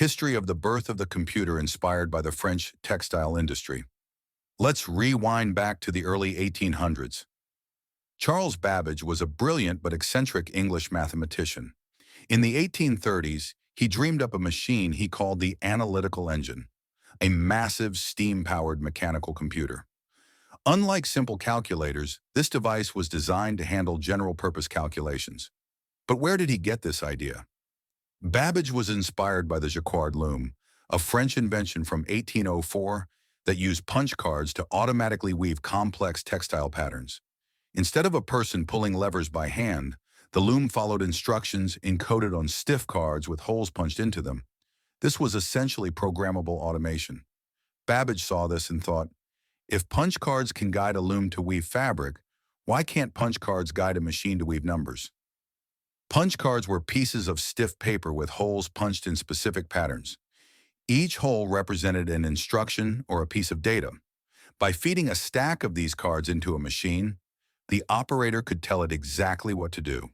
History of the birth of the computer inspired by the French textile industry. Let's rewind back to the early 1800s. Charles Babbage was a brilliant but eccentric English mathematician. In the 1830s, he dreamed up a machine he called the analytical engine, a massive steam-powered mechanical computer. Unlike simple calculators, this device was designed to handle general-purpose calculations. But where did he get this idea? Babbage was inspired by the Jacquard loom, a French invention from 1804 that used punch cards to automatically weave complex textile patterns. Instead of a person pulling levers by hand, the loom followed instructions encoded on stiff cards with holes punched into them. This was essentially programmable automation. Babbage saw this and thought, if punch cards can guide a loom to weave fabric, why can't punch cards guide a machine to weave numbers? Punch cards were pieces of stiff paper with holes punched in specific patterns. Each hole represented an instruction or a piece of data. By feeding a stack of these cards into a machine, the operator could tell it exactly what to do.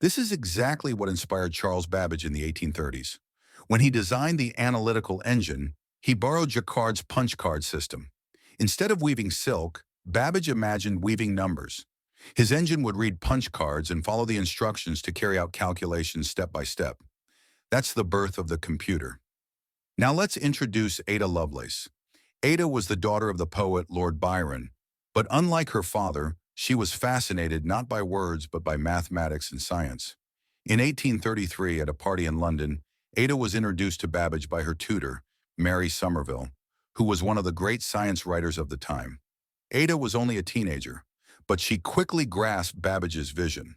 This is exactly what inspired Charles Babbage in the 1830s. When he designed the analytical engine, he borrowed Jacquard's punch card system. Instead of weaving silk, Babbage imagined weaving numbers. His engine would read punch cards and follow the instructions to carry out calculations step by step. That's the birth of the computer. Now let's introduce Ada Lovelace. Ada was the daughter of the poet Lord Byron, but unlike her father, she was fascinated not by words but by mathematics and science. In 1833, at a party in London, Ada was introduced to Babbage by her tutor, Mary Somerville, who was one of the great science writers of the time. Ada was only a teenager, but she quickly grasped Babbage's vision.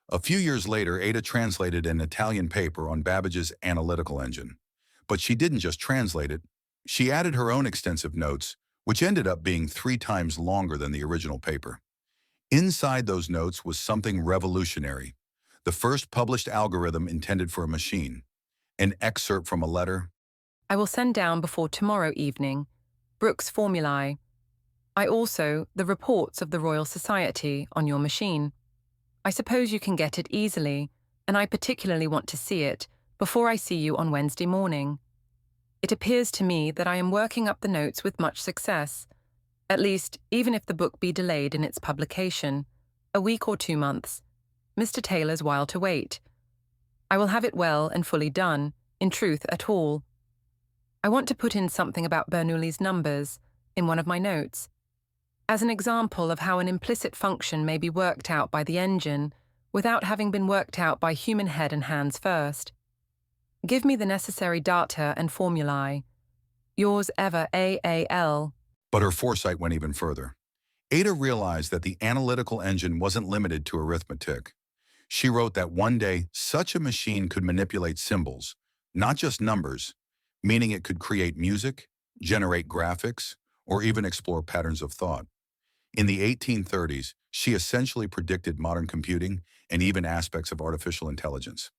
A few years later, Ada translated an Italian paper on Babbage's analytical engine. But she didn't just translate it. She added her own extensive notes, which ended up being 3 times longer than the original paper. Inside those notes was something revolutionary, the first published algorithm intended for a machine. An excerpt from a letter. I will send down before tomorrow evening Brooks' formulae. The reports of the Royal Society on your machine. I suppose you can get it easily, and I particularly want to see it before I see you on Wednesday morning. It appears to me that I am working up the notes with much success, at least even if the book be delayed in its publication, a week or 2 months. Mr. Taylor's while to wait. I will have it well and fully done, in truth at all. I want to put in something about Bernoulli's numbers in one of my notes, as an example of how an implicit function may be worked out by the engine without having been worked out by human head and hands first. Give me the necessary data and formulae. Yours ever, AAL. But her foresight went even further. Ada realized that the analytical engine wasn't limited to arithmetic. She wrote that one day, such a machine could manipulate symbols, not just numbers, meaning it could create music, generate graphics, or even explore patterns of thought. In the 1830s, she essentially predicted modern computing and even aspects of artificial intelligence.